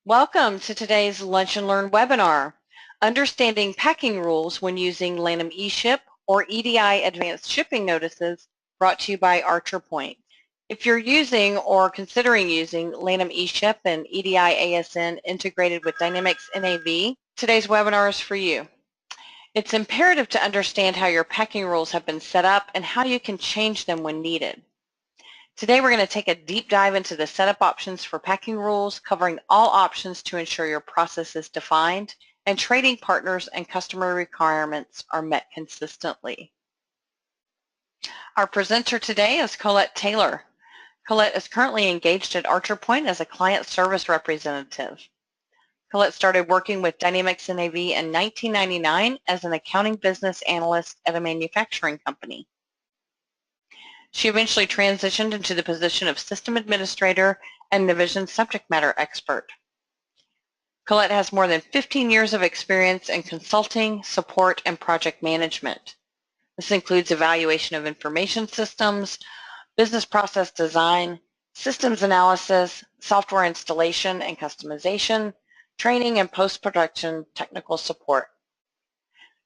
Welcome to today's Lunch and Learn webinar, Understanding Packing Rules when Using Lanham eShip or EDI Advanced Shipping Notices, brought to you by ArcherPoint. If you're using or considering using Lanham eShip and EDI ASN integrated with Dynamics NAV, today's webinar is for you. It's imperative to understand how your packing rules have been set up and how you can change them when needed. Today we're going to take a deep dive into the setup options for packing rules, covering all options to ensure your process is defined and trading partners and customer requirements are met consistently. Our presenter today is Colette Taylor. Colette is currently engaged at ArcherPoint as a client service representative. Colette started working with Dynamics NAV in 1999 as an accounting business analyst at a manufacturing company. She eventually transitioned into the position of system administrator and division subject matter expert. Colette has more than 15 years of experience in consulting, support, and project management. This includes evaluation of information systems, business process design, systems analysis, software installation and customization, training and post-production technical support.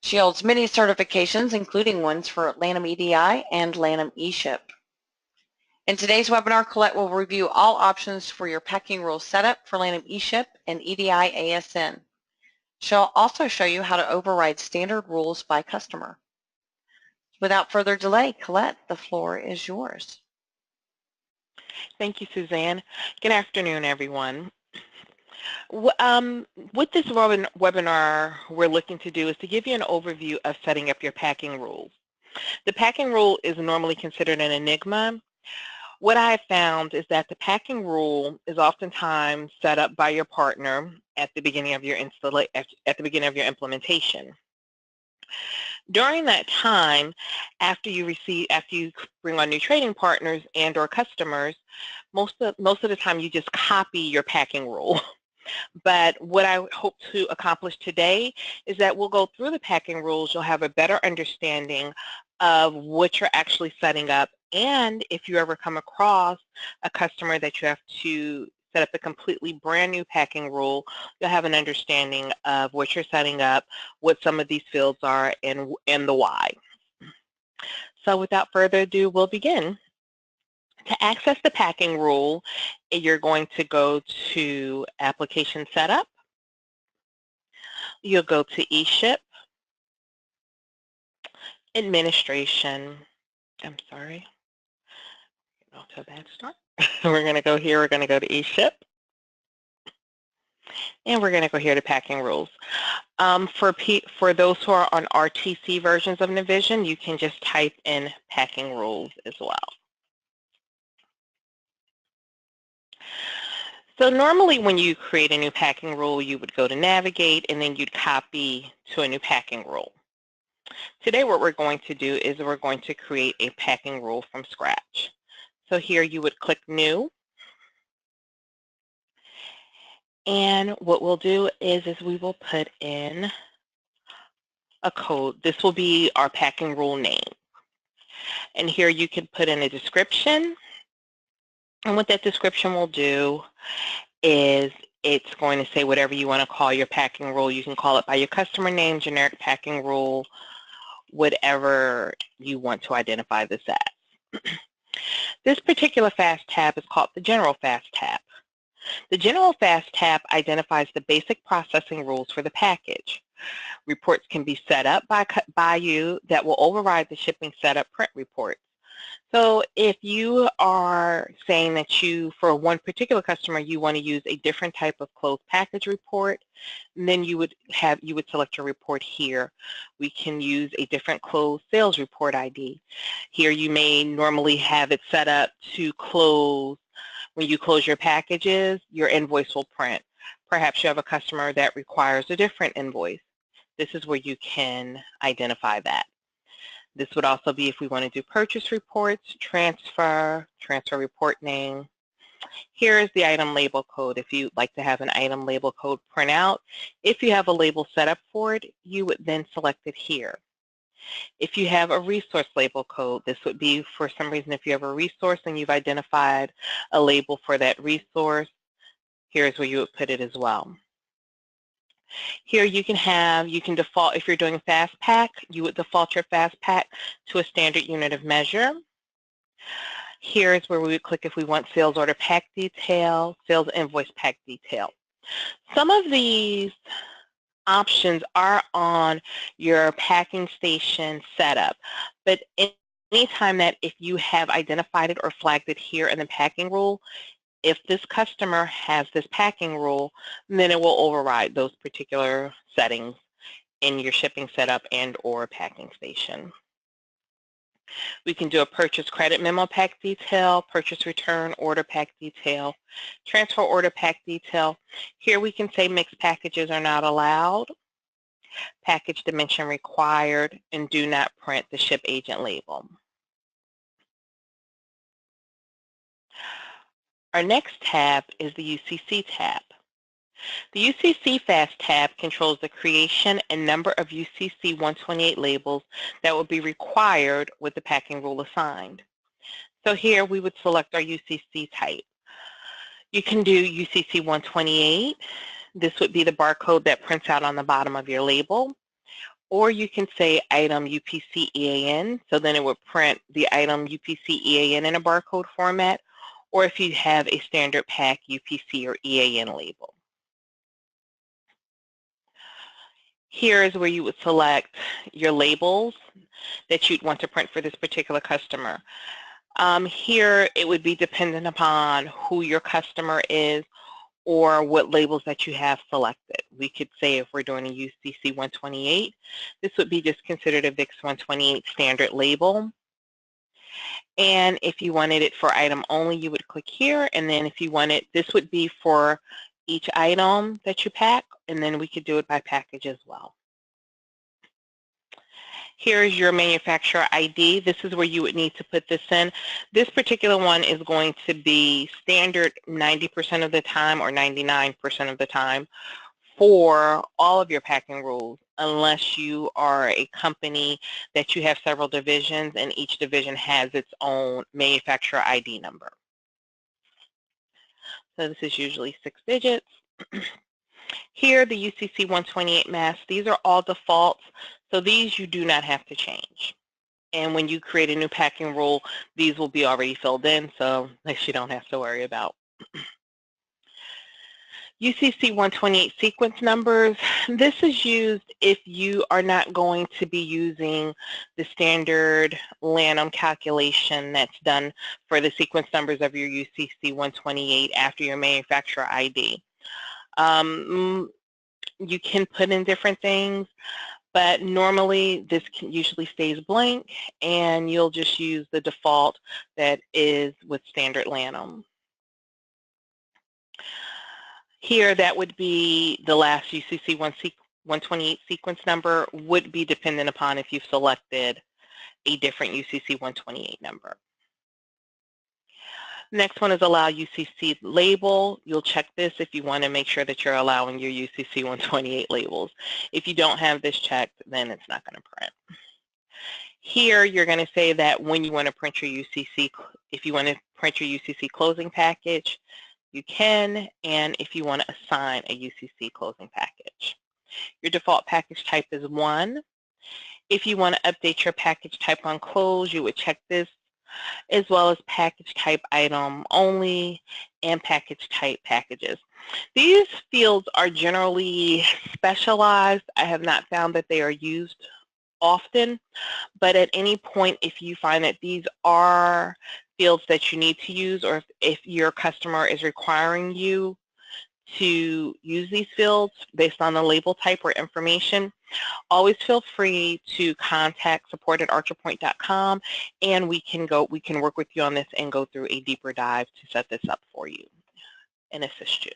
She holds many certifications, including ones for Lanham EDI and Lanham eShip. In today's webinar, Colette will review all options for your packing rule setup for Lanham eShip and EDI ASN. She'll also show you how to override standard rules by customer. Without further delay, Colette, the floor is yours. Thank you, Suzanne. Good afternoon, everyone. With this webinar, we're looking to do is to give you an overview of setting up your packing rules. The packing rule is normally considered an enigma. What I have found is that the packing rule is oftentimes set up by your partner at the beginning of your implementation. During that time, after you bring on new trading partners and or customers, most of the time you just copy your packing rule. But what I hope to accomplish today is that we'll go through the packing rules. You'll have a better understanding of what you're actually setting up, and if you ever come across a customer that you have to set up a completely brand new packing rule, you'll have an understanding of what you're setting up, what some of these fields are, and the why. So without further ado, we'll begin. To access the packing rule, you're going to go to Application Setup. You'll go to eShip, Administration. I'm sorry. Off to a bad start. We're going to go here. We're going to go to eShip. And we're going to go here to Packing Rules. For those who are on RTC versions of Navision, you can just type in Packing Rules as well. So normally when you create a new packing rule, you would go to Navigate and then you'd copy to a new packing rule. Today what we're going to do is we're going to create a packing rule from scratch. So here you would click New. And what we'll do is we will put in a code. This will be our packing rule name. And here you can put in a description. And what that description will do is it's going to say whatever you want to call your packing rule. You can call it by your customer name, generic packing rule, whatever you want to identify this as. This particular FAST tab is called the General FAST tab. The General FAST tab identifies the basic processing rules for the package. Reports can be set up by you that will override the shipping setup print reports. So if you are saying that for one particular customer, you want to use a different type of closed package report, then you would select your report here. We can use a different closed sales report ID. Here you may normally have it set up to close. When you close your packages, your invoice will print. Perhaps you have a customer that requires a different invoice. This is where you can identify that. This would also be if we want to do purchase reports, transfer report name. Here is the item label code. If you'd like to have an item label code print out, if you have a label set up for it, you would then select it here. If you have a resource label code, this would be for some reason if you have a resource and you've identified a label for that resource, Here's where you would put it as well. Here you can default, if you're doing fast pack, you would default your fast pack to a standard unit of measure. Here is where we would click if we want sales order pack detail, sales invoice pack detail. Some of these options are on your packing station setup, but anytime that if you have identified it or flagged it here in the packing rule, if this customer has this packing rule, then it will override those particular settings in your shipping setup and or packing station. We can do a purchase credit memo pack detail, purchase return order pack detail, transfer order pack detail. Here we can say mixed packages are not allowed, package dimension required, and do not print the ship agent label. Our next tab is the UCC tab. The UCC Fast tab controls the creation and number of UCC 128 labels that will be required with the packing rule assigned. So here we would select our UCC type. You can do UCC 128. This would be the barcode that prints out on the bottom of your label. Or you can say item UPC EAN, so then it would print the item UPC EAN in a barcode format, or if you have a standard pack UPC or EAN label. Here is where you would select your labels that you'd want to print for this particular customer. Here it would be dependent upon who your customer is or what labels that you have selected. We could say if we're doing a UCC 128, this would be just considered a VIX 128 standard label. And if you wanted it for item only, you would click here, and then if you wanted, this would be for each item that you pack, and then we could do it by package as well. Here is your manufacturer ID. This is where you would need to put this in. This particular one is going to be standard 90% of the time or 99% of the time for all of your packing rules, unless you are a company that you have several divisions and each division has its own manufacturer ID number. So this is usually 6 digits. Here, the UCC 128 masks, these are all defaults, so these you do not have to change. And when you create a new packing rule, these will be already filled in, so this you don't have to worry about. UCC 128 sequence numbers, this is used if you are not going to be using the standard Lanham calculation that's done for the sequence numbers of your UCC 128 after your manufacturer ID. You can put in different things, but normally this usually stays blank and you'll just use the default that is with standard Lanham. Here, that would be the last UCC 128 sequence number would be dependent upon if you've selected a different UCC 128 number. Next one is allow UCC label. You'll check this if you want to make sure that you're allowing your UCC 128 labels. If you don't have this checked, then it's not going to print. Here, you're going to say that when you want to print your UCC, if you want to print your UCC closing package, you can, and if you want to assign a UCC closing package. Your default package type is 1. If you want to update your package type on close, you would check this, as well as package type item only and package type packages. These fields are generally specialized. I have not found that they are used often, but at any point if you find that these are fields that you need to use, or if your customer is requiring you to use these fields based on the label type or information, always feel free to contact support@archerpoint.com, and we can work with you on this and go through a deeper dive to set this up for you and assist you.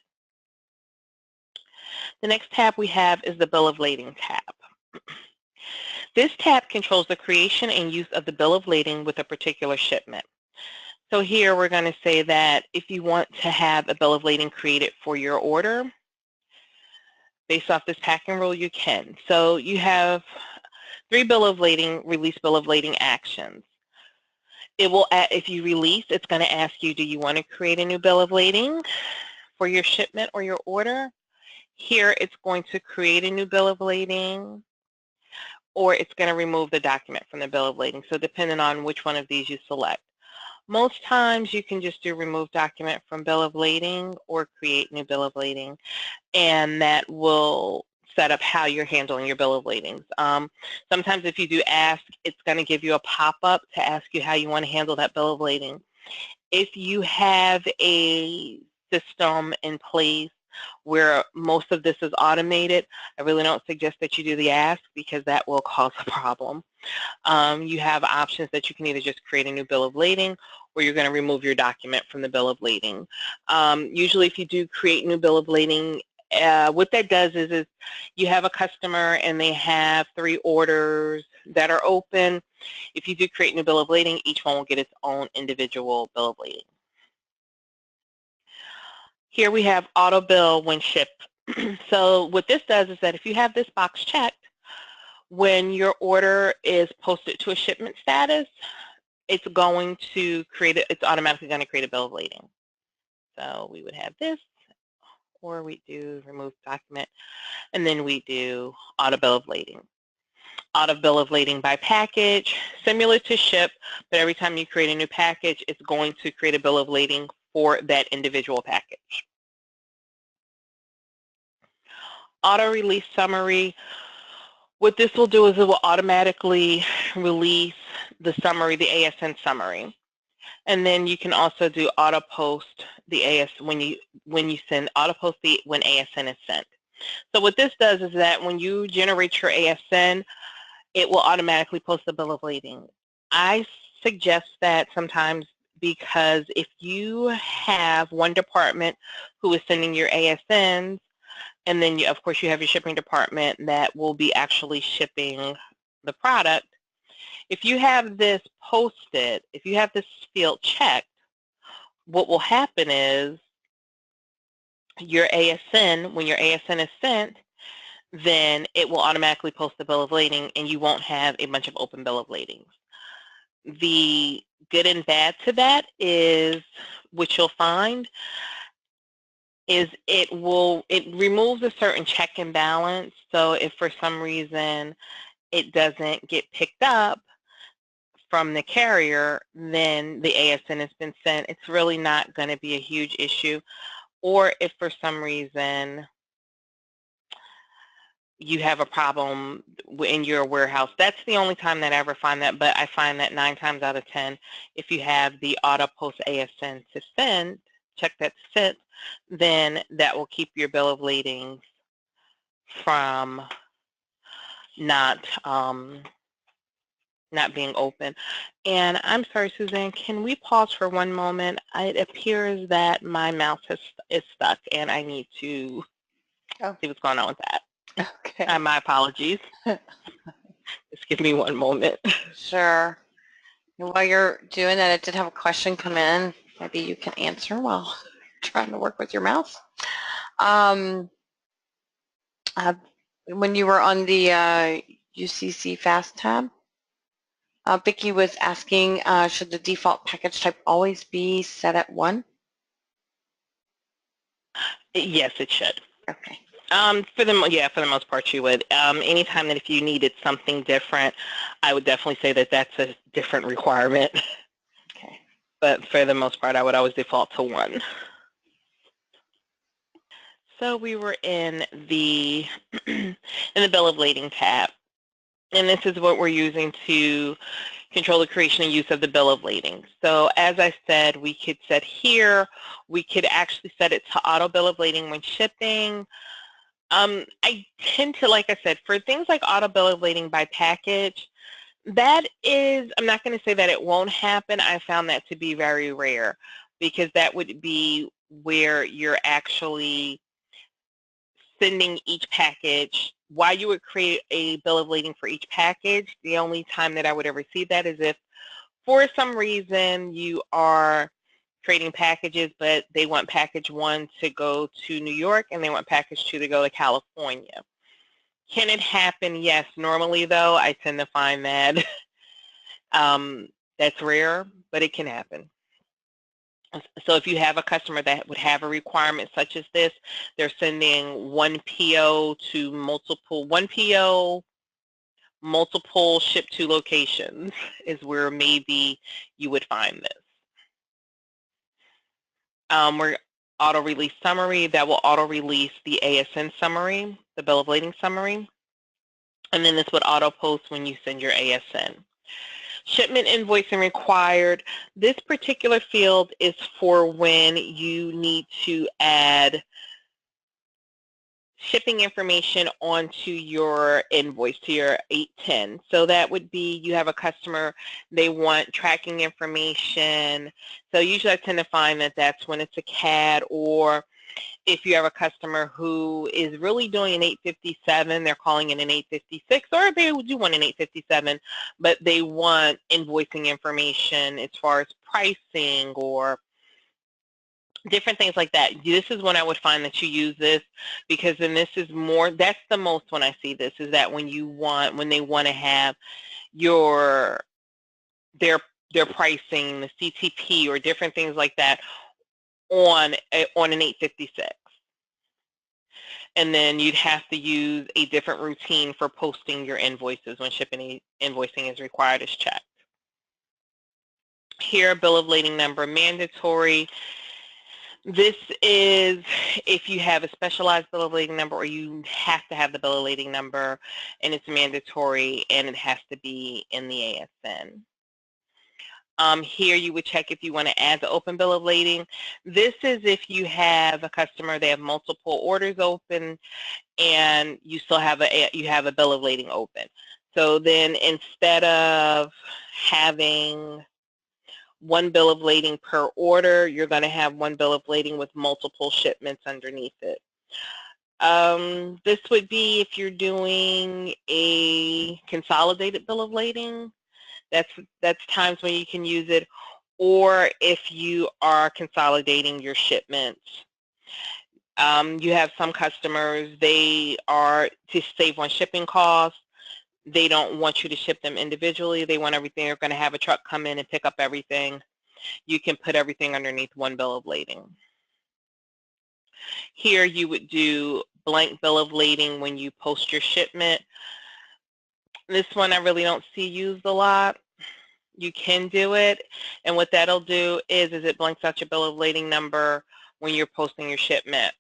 The next tab we have is the Bill of Lading tab. This tab controls the creation and use of the bill of lading with a particular shipment. So here we're going to say that if you want to have a bill of lading created for your order, based off this packing rule, you can. So you have 3 release bill of lading actions. It will, if you release, it's going to ask you, do you want to create a new bill of lading for your shipment or your order. Here it's going to create a new bill of lading, or it's going to remove the document from the bill of lading. So depending on which one of these you select. Most times you can just do remove document from bill of lading or create new bill of lading, and that will set up how you're handling your bill of ladings. Sometimes if you do ask, it's going to give you a pop-up to ask you how you want to handle that bill of lading. If you have a system in place where most of this is automated, I really don't suggest that you do the ask because that will cause a problem. You have options that you can either just create a new bill of lading or you're going to remove your document from the bill of lading. Usually if you do create a new bill of lading, what that does is you have a customer and they have 3 orders that are open. If you do create a new bill of lading, each one will get its own individual bill of lading. Here we have auto bill when shipped. So what this does is that if you have this box checked, when your order is posted to a shipment status, it's going to create it, it's automatically going to create a bill of lading. So we would have this, or we do remove document, and then we do auto bill of lading. Auto bill of lading by package, similar to ship, but every time you create a new package, it's going to create a bill of lading for that individual package. Auto release summary. What this will do is it will automatically release the summary, the ASN summary. And then you can also do auto post the AS when you send auto post the when ASN is sent. So what this does is that when you generate your ASN, it will automatically post the bill of lading. I suggest that sometimes because if you have one department who is sending your ASNs, and then of course you have your shipping department that will be actually shipping the product, if you have this posted, if you have this field checked, what will happen is your ASN, when your ASN is sent, then it will automatically post the bill of lading and you won't have a bunch of open bill of ladings. The good and bad to that is, what you'll find is it removes a certain check and balance. So if for some reason it doesn't get picked up from the carrier, then the ASN has been sent. It's really not going to be a huge issue. Or if for some reason you have a problem in your warehouse, that's the only time that I ever find that, but I find that 9 times out of 10, if you have the auto post ASN to send, check that sent, then that will keep your bill of lading from not being open. And I'm sorry, Suzanne, can we pause for one moment? It appears that my mouse is stuck and I need to see what's going on with that. Okay. My apologies. Just give me one moment. Sure. And while you're doing that, I did have a question come in. Maybe you can answer while trying to work with your mouse. When you were on the UCC FAST tab, Vicki was asking, should the default package type always be set at 1? Yes, it should. Okay. For the most part you would. Anytime that if you needed something different, I would definitely say that that's a different requirement. Okay. But for the most part, I would always default to 1. So we were in the bill of lading tab, and this is what we're using to control the creation and use of the bill of lading. So as I said, we could set here, we could actually set it to auto bill of lading when shipping. I tend to, like I said, for things like auto bill of lading by package, that is, I'm not going to say that it won't happen. I found that to be very rare because that would be where you're actually sending each package. Why you would create a bill of lading for each package, the only time that I would ever see that is if for some reason you are creating packages, but they want package 1 to go to New York and they want package 2 to go to California. Can it happen? Yes. Normally, though, I tend to find that that's rare, but it can happen. So if you have a customer that would have a requirement such as this, they're sending one PO to one PO, multiple ship to locations is where maybe you would find this. We're auto-release summary, that will auto-release the ASN summary, the bill of lading summary, and then this would auto-post when you send your ASN. Shipment invoicing required. This particular field is for when you need to add shipping information onto your invoice, to your 810. So that would be, you have a customer, they want tracking information. So usually I tend to find that that's when it's a CAD, or if you have a customer who is really doing an 857, they're calling it an 856, or they do want an 857, but they want invoicing information as far as pricing or different things like that. This is when I would find that you use this, because then this is more, that's the most when I see this, is that when they want to have their pricing, the CTP or different things like that on an 856. And then you'd have to use a different routine for posting your invoices when shipping invoicing is required as checked. Here, bill of lading number mandatory. This is if you have a specialized bill of lading number, or you have to have the bill of lading number, and it's mandatory, and it has to be in the ASN. Here you would check if you want to add the open bill of lading. This is if you have a customer, they have multiple orders open, and you still have a bill of lading open. So then instead of having one bill of lading per order, you're going to have one bill of lading with multiple shipments underneath it. This would be if you're doing a consolidated bill of lading. That's times when you can use it, or if you are consolidating your shipments. You have some customers, they are, to save on shipping costs, they don't want you to ship them individually. They want everything. They're going to have a truck come in and pick up everything. You can put everything underneath one bill of lading. Here you would do blank bill of lading when you post your shipment. This one I really don't see used a lot. You can do it, and what that'll do is it blanks out your bill of lading number when you're posting your shipment.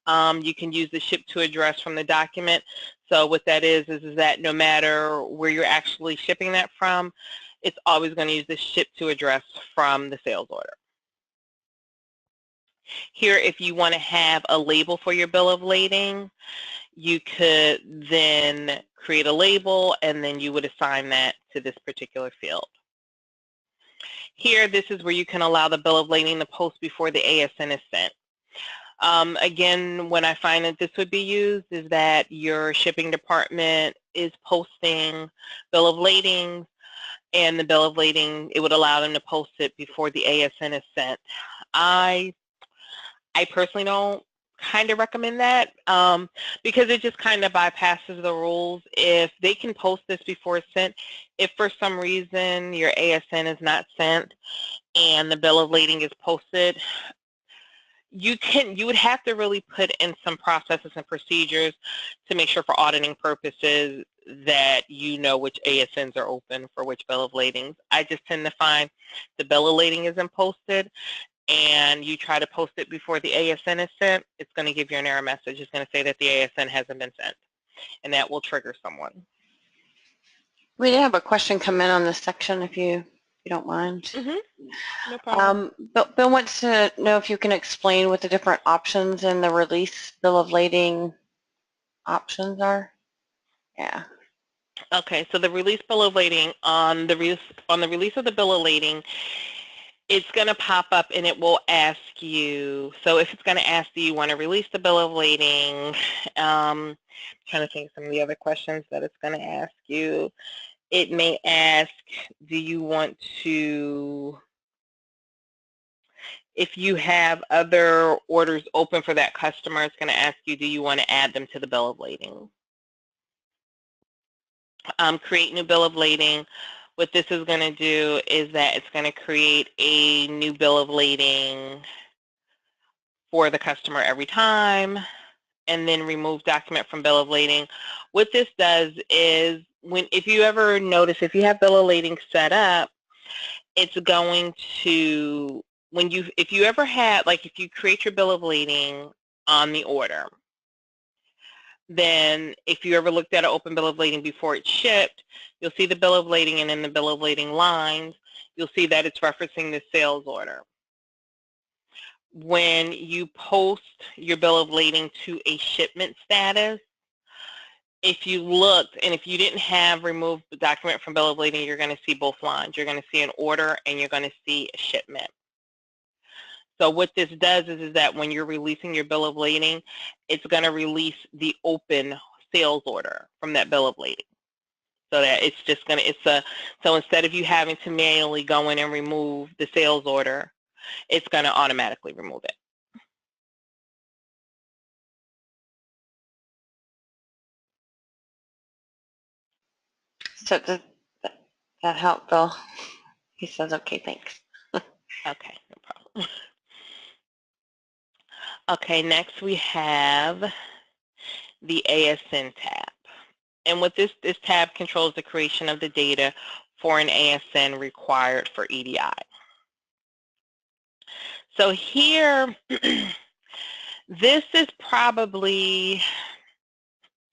You can use the ship to address from the document. So what that is that no matter where you're actually shipping that from, it's always going to use the ship to address from the sales order. Here, if you want to have a label for your bill of lading, you could then create a label, and then you would assign that to this particular field. Here, this is where you can allow the bill of lading to post before the ASN is sent. Again, when I find that this would be used is that your shipping department is posting bill of lading, and the bill of lading, it would allow them to post it before the ASN is sent. I personally don't kind of recommend that because it just kind of bypasses the rules. If they can post this before it's sent, if for some reason your ASN is not sent and the bill of lading is posted, you would have to really put in some processes and procedures to make sure for auditing purposes that you know which ASNs are open for which bill of ladings. I just tend to find the bill of lading isn't posted and you try to post it before the ASN is sent, it's going to give you an error message. It's going to say that the ASN hasn't been sent, and that will trigger someone. We did have a question come in on this section, if you don't mind. Mm-hmm. No problem. Bill wants to know if you can explain what the different options in the release bill of lading options are. Yeah. Okay, so the release bill of lading, on the release of the bill of lading, it's going to pop up and it will ask you, so if it's going to ask, do you want to release the bill of lading? I'm trying to think of some of the other questions that it's going to ask you. It may ask, do you want to, if you have other orders open for that customer, it's going to ask you, do you want to add them to the bill of lading? Create new bill of lading. What this is going to do is that it's going to create a new bill of lading for the customer every time, and then remove document from bill of lading. What this does is, if you ever notice, if you have bill of lading set up, it's going to, if you ever had, like if you create your bill of lading on the order, then if you ever looked at an open bill of lading before it's shipped, you'll see the bill of lading, and in the bill of lading lines, you'll see that it's referencing the sales order. When you post your bill of lading to a shipment status, if you looked, and if you didn't have removed the document from bill of lading, you're going to see both lines. You're going to see an order, and you're going to see a shipment. So what this does is that when you're releasing your bill of lading, it's going to release the open sales order from that bill of lading. So that it's just going to, so instead of you having to manually go in and remove the sales order, it's going to automatically remove it. So does that help, Bill? He says, okay, thanks. Okay, no problem. Okay, next we have the ASN tab. And what this tab controls the creation of the data for an ASN required for EDI. So here, this is probably,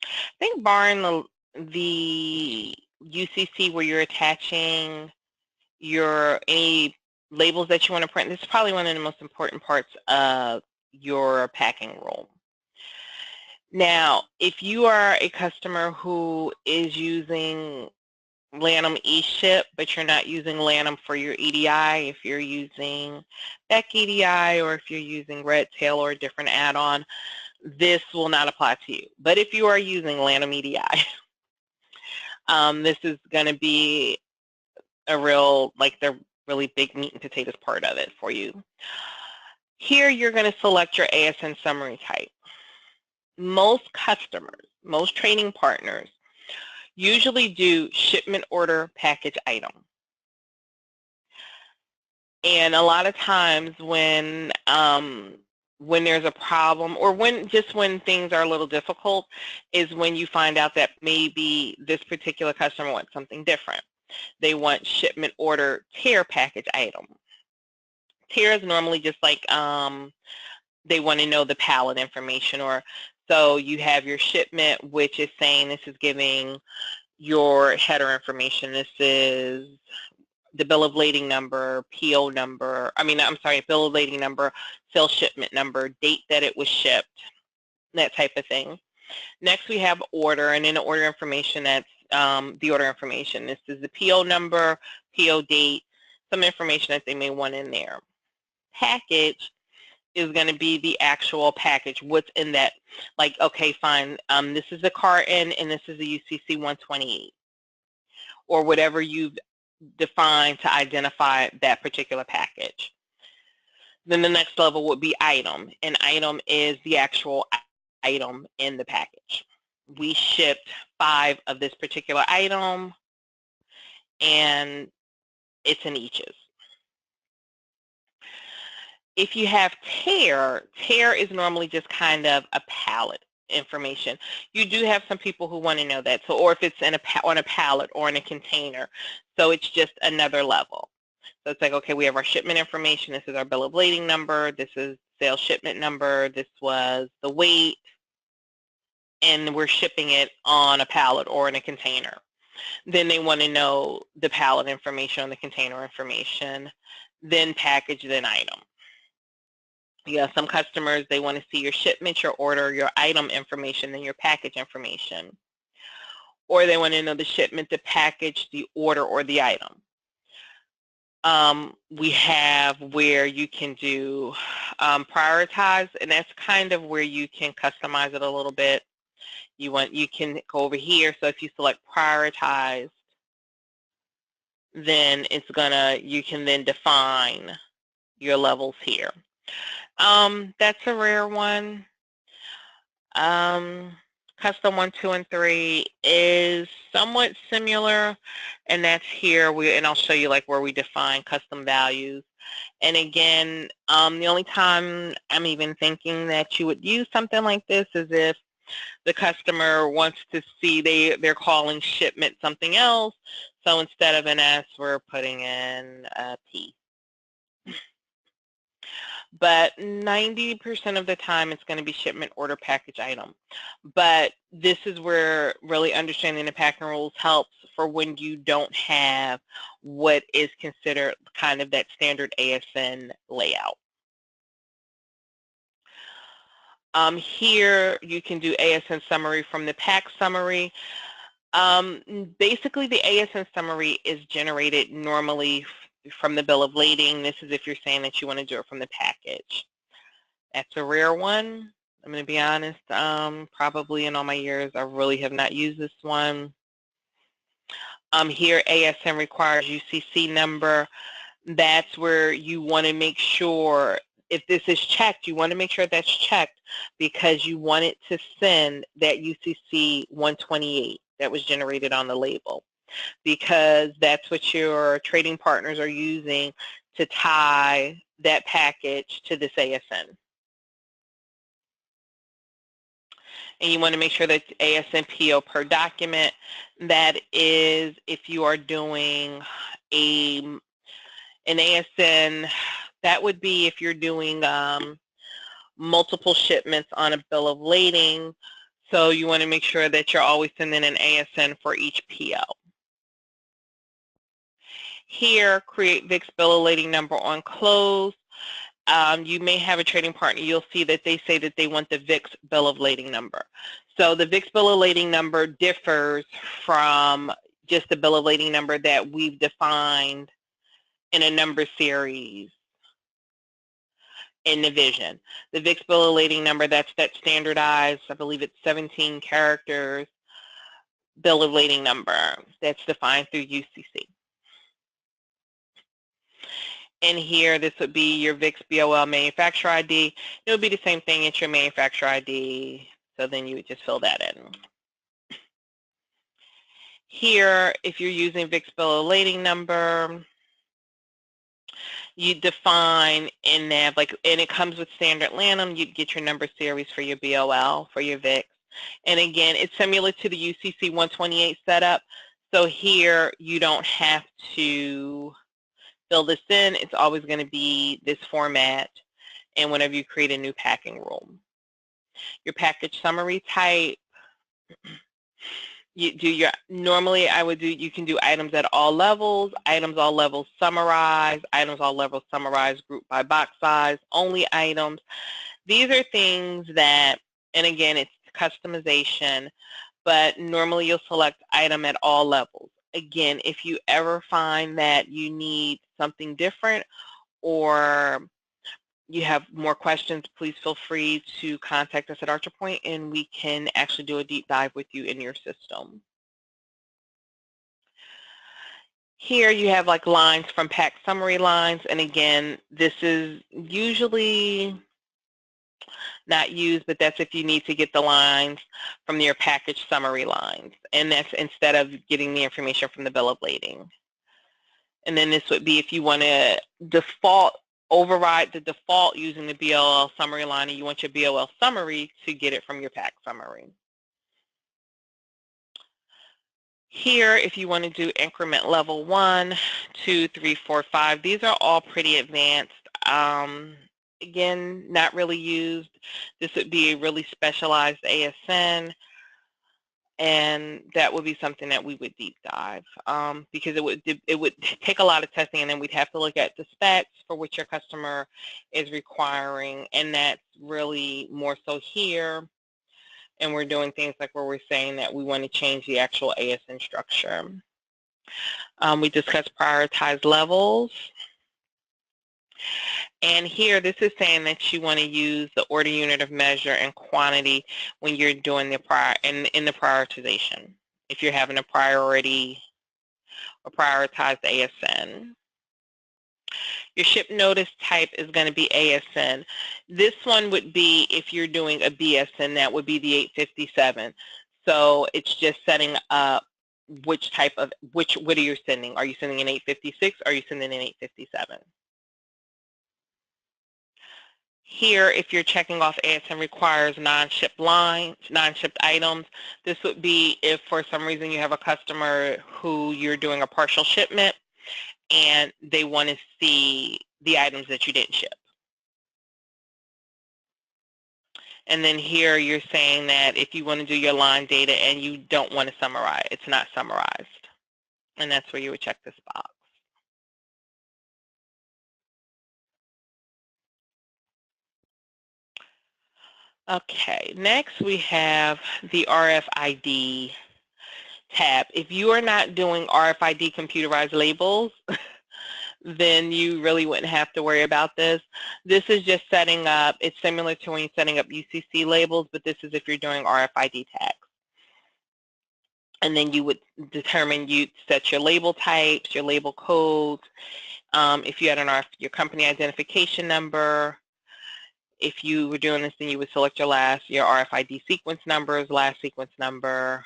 I think barring the UCC where you're attaching any labels that you want to print, this is probably one of the most important parts of your packing rule. Now, if you are a customer who is using Lanham eShip, but you're not using Lanham for your EDI, if you're using Beck EDI, or if you're using Redtail or a different add-on, this will not apply to you. But if you are using Lanham EDI, this is going to be a real, like the really big meat and potatoes part of it for you. Here you're going to select your ASN summary type. Most customers, most trading partners, usually do shipment order package item. And a lot of times when there's a problem, or when things are a little difficult, is when you find out that maybe this particular customer wants something different. They want shipment order tear package item. Tear is normally just like they want to know the pallet information, or so you have your shipment, which is saying this is giving your header information. This is the bill of lading number, PO number, bill of lading number, sales shipment number, date that it was shipped, that type of thing. Next we have order, and in the order information, that's the order information. This is the PO number, PO date, some information that they may want in there. Package is going to be the actual package, what's in that, like, okay, fine, this is the carton and this is the UCC 128, or whatever you've defined to identify that particular package. Then the next level would be item. An item is the actual item in the package. We shipped 5 of this particular item, and it's in eaches. If you have tear is normally just kind of a pallet information. You do have some people who want to know that, so, or if it's on a pallet or in a container, so it's just another level. So it's like, okay, we have our shipment information, this is our bill of lading number, this is sales shipment number, this was the weight, and we're shipping it on a pallet or in a container. Then they want to know the pallet information on the container information, then package, then item. Yeah, some customers, they want to see your shipment, your order, your item information, then your package information. Or they want to know the shipment, the package, the order, or the item. We have where you can do prioritize, and that's kind of where you can customize it a little bit. You can go over here, so if you select prioritize, then you can then define your levels here. That's a rare one. Custom 1, 2, and 3 is somewhat similar, and that's here. And I'll show you like where we define custom values. And again, the only time I'm even thinking that you would use something like this is if the customer wants to see they're calling shipment something else. So instead of an S, we're putting in a P. But 90% of the time it's going to be shipment, order, package, item. But this is where really understanding the packing rules helps for when you don't have what is considered kind of that standard ASN layout. Here you can do ASN summary from the pack summary. Basically the ASN summary is generated normally from the bill of lading. This is if you're saying that you want to do it from the package. That's a rare one. I'm going to be honest, probably in all my years I really have not used this one. Here ASN requires UCC number. That's where you want to make sure if this is checked, you want to make sure that's checked because you want it to send that UCC 128 that was generated on the label, because that's what your trading partners are using to tie that package to this ASN. And you want to make sure that ASN PO per document, that is if you are doing an ASN, that would be if you're doing multiple shipments on a bill of lading. So you want to make sure that you're always sending an ASN for each PO. Here, create VIX bill of lading number on close. You may have a trading partner, you'll see that they say that they want the VIX bill of lading number. So the VIX bill of lading number differs from just the bill of lading number that we've defined in a number series in the vision. The VIX bill of lading number, that's that standardized, I believe it's 17 characters bill of lading number that's defined through UCC. And here, this would be your VIX BOL manufacturer ID. It would be the same thing, it's your manufacturer ID, so then you would just fill that in. Here, if you're using VIX bill of lading number, you define in NAV, like, and it comes with standard Lanham, you'd get your number series for your BOL, for your VIX. And again, it's similar to the UCC 128 setup, so here you don't have to fill this in. It's always going to be this format, and whenever you create a new packing rule. Your package summary type, you do your, normally I would do, you can do items at all levels, items all levels summarize, items all levels summarize group by box size, only items. These are things that, and again, it's customization, but normally you'll select item at all levels. Again, if you ever find that you need something different or you have more questions, please feel free to contact us at ArcherPoint and we can actually do a deep dive with you in your system. Here you have like lines from pack summary lines, and again, this is usually not used, but that's if you need to get the lines from your package summary lines, and that's instead of getting the information from the bill of lading. And then this would be if you want to override the default using the BOL summary line and you want your BOL summary to get it from your pack summary. Here, if you want to do increment level 1, 2, 3, 4, 5, these are all pretty advanced. Again, not really used. This would be a really specialized ASN, and that would be something that we would deep dive because it would take a lot of testing, and then we'd have to look at the specs for which your customer is requiring, and that's really more so here. And we're doing things like where we're saying that we want to change the actual ASN structure. We discussed prioritized levels. And here, this is saying that you want to use the order unit of measure and quantity when you're doing the in the prioritization. If you're having a priority or prioritized ASN. Your ship notice type is going to be ASN. This one would be, if you're doing a BSN, that would be the 857. So it's just setting up which type of, what are you sending? Are you sending an 856 or are you sending an 857? Here, if you're checking off ASN requires non-shipped lines, non-shipped items, this would be if for some reason you have a customer who you're doing a partial shipment and they want to see the items that you didn't ship. And then here you're saying that if you want to do your line data and you don't want to summarize, it's not summarized. And that's where you would check this box. Okay, next we have the RFID tab. If you are not doing RFID computerized labels, then you really wouldn't have to worry about this. This is just setting up, it's similar to when you're setting up UCC labels, but this is if you're doing RFID tags. And then you would determine, you set your label types, your label codes. If you had your company identification number, if you were doing this, then you would select your RFID sequence numbers, last sequence number.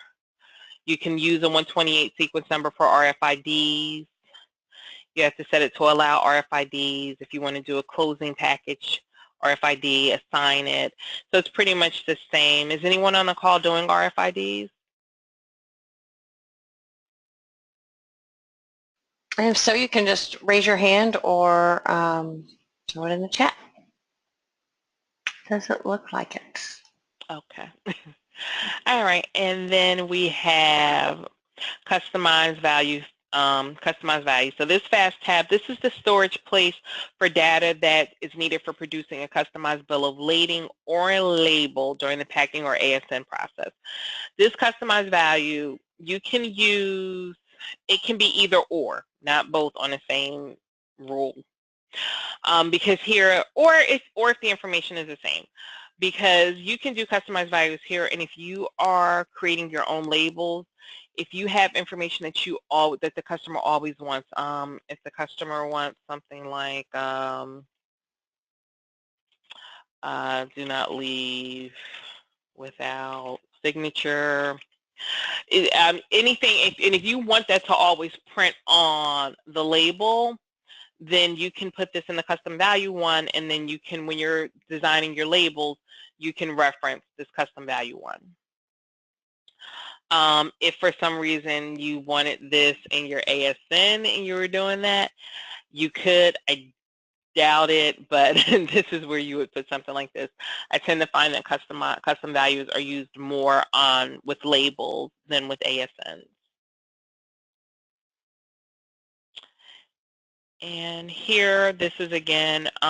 You can use a 128 sequence number for RFIDs. You have to set it to allow RFIDs. If you want to do a closing package RFID, assign it. So it's pretty much the same. Is anyone on the call doing RFIDs? And if so, you can just raise your hand or throw it in the chat. Doesn't look like it. Okay. All right, and then we have customized values. So this fast tab, this is the storage place for data that is needed for producing a customized bill of lading or a label during the packing or ASN process. This customized value, you can use, it can be either or, not both on the same rule. Because here, or if the information is the same, because you can do customized values here, and if you are creating your own labels, if you have information that that the customer always wants, if the customer wants something like do not leave without signature, anything, and if you want that to always print on the label, then you can put this in the custom value one, and then you can, when you're designing your labels, you can reference this custom value one. If for some reason you wanted this in your ASN and you were doing that, you could. I doubt it, but this is where you would put something like this. I tend to find that custom values are used more with labels than with ASNs. And here, this is again, it's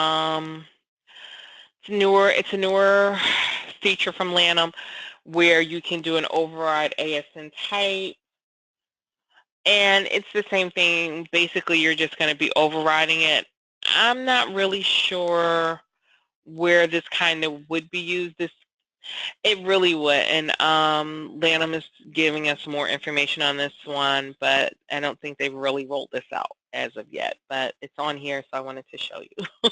a newer feature from Lanham where you can do an override ASN type. And it's the same thing. Basically, you're just going to be overriding it. I'm not really sure where this kind of would be used. It really would. And Lanham is giving us more information on this one, but I don't think they've really rolled this out as of yet. But it's on here, so I wanted to show you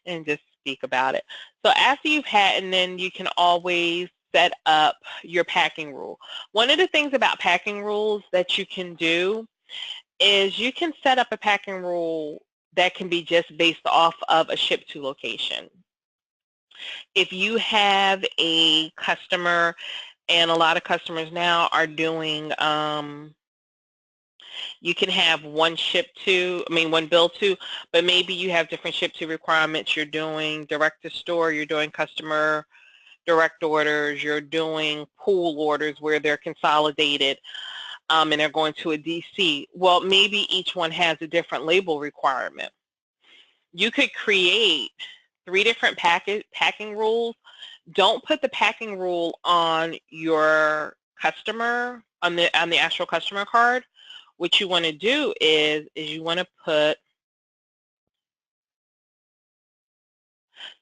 and just speak about it. So after you've had, and then you can always set up your packing rule. One of the things about packing rules that you can do is you can set up a packing rule that can be just based off of a ship to location. If you have a customer, and a lot of customers now are doing, you can have one bill to, but maybe you have different ship to requirements. You're doing direct to store, you're doing customer direct orders, you're doing pool orders where they're consolidated and they're going to a DC. Well, maybe each one has a different label requirement. You could create 3 different packing rules. Don't put the packing rule on your customer, on the actual customer card. What you want to do is you want to put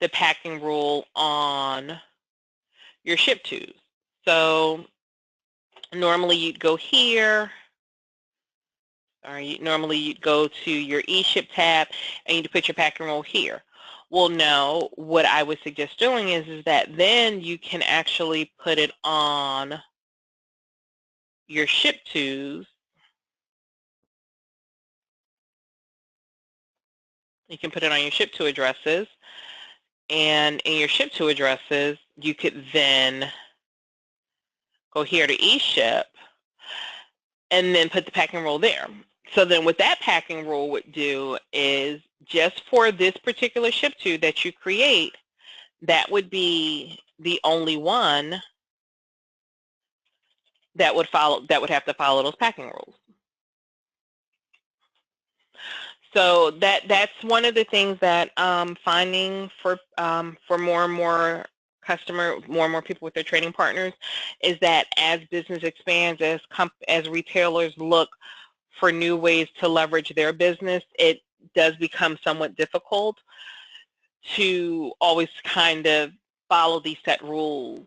the packing rule on your ship tos. So normally you'd go here All right, normally you'd go to your eShip tab and you'd put your pack and roll here. Well, no, what I would suggest doing is that then you can actually put it on your ship tos. You can put it on your ship to addresses, and in your ship to addresses, you could then go here to eShip and then put the pack and roll there. So then what that pack and roll would do is just for this particular ship to that you create, that would be the only one that would have to follow those packing rules. So that's one of the things that I'm finding for more and more people with their trading partners, is that as business expands, as retailers look for new ways to leverage their business, it does become somewhat difficult to always kind of follow these set rules.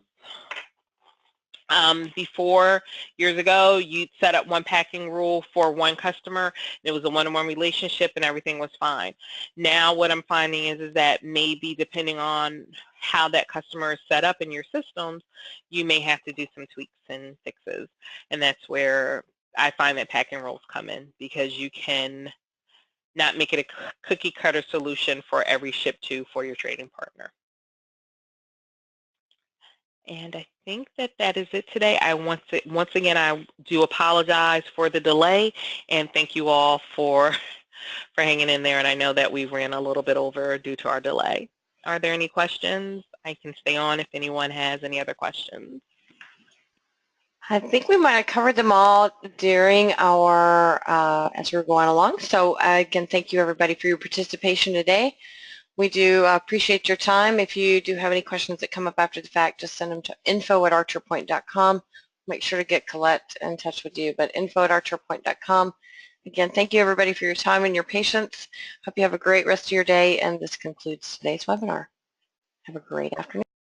Before, years ago, you'd set up one packing rule for one customer. It was a one-on-one relationship and everything was fine. Now what I'm finding is that maybe depending on how that customer is set up in your systems, you may have to do some tweaks and fixes. And that's where I find that packing rules come in, because you can not make it a cookie cutter solution for every ship to for your trading partner. And I think that is it today. Once again, I do apologize for the delay, and thank you all for hanging in there. And I know that we ran a little bit over due to our delay. Are there any questions? I can stay on if anyone has any other questions. I think we might have covered them all during our, as we were going along. So again, thank you everybody for your participation today. We do appreciate your time. If you do have any questions that come up after the fact, just send them to info@archerpoint.com. Make sure to get Colette in touch with you, but info@archerpoint.com. Again, thank you everybody for your time and your patience. Hope you have a great rest of your day, and this concludes today's webinar. Have a great afternoon.